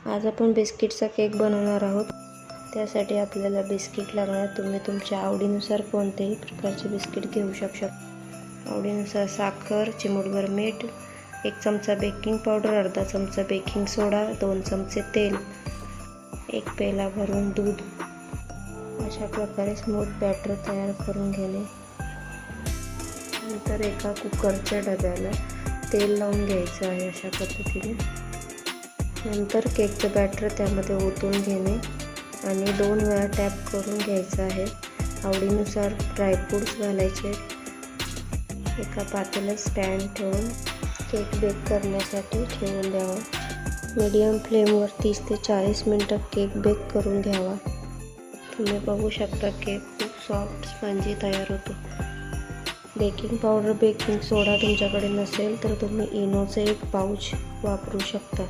आज आपण बिस्किटचा केक बनवणार आहोत। त्यासाठी आपल्याला बिस्किट लागणार। तुम्ही तुमच्या आवडीनुसार कोणतेही प्रकारचे बिस्किट घेऊ शकता। आवडीनुसार साखर, चिमूटभर मीठ, 1 चमचा बेकिंग पावडर, अर्धा चमचा बेकिंग सोडा, 2 चमचे तेल, 1 पेला भरून दूध। अशा प्रकारे स्मूथ बॅटर तयार करून घेणे। नंतर एका कुकरच्या डब्याला तेल लावून घ्यायचं आहे अशा पद्धतीने। नंतर केकचं बॅटर त्यामध्ये ओतून घेणे आणि 2 वेळा टॅप करून घ्यायचं आहे। आवडीनुसार ड्रायफ्रूट्स घालायचे। एका पातेल्यात स्टँड ठेवून केक बेक करण्यासाठी ठेवून द्यावा। मीडियम फ्लेमवर 30 ते 40 मिनिटं केक बेक करून घ्यावा। तुम्ही बघू शकता केक खूप सॉफ्ट स्पंजी तयार होतो। बेकिंग पावडर, बेकिंग सोडा तुमच्याकडे नसेल तर तुम्ही इनोचे 1 पाउच वापरू शकता।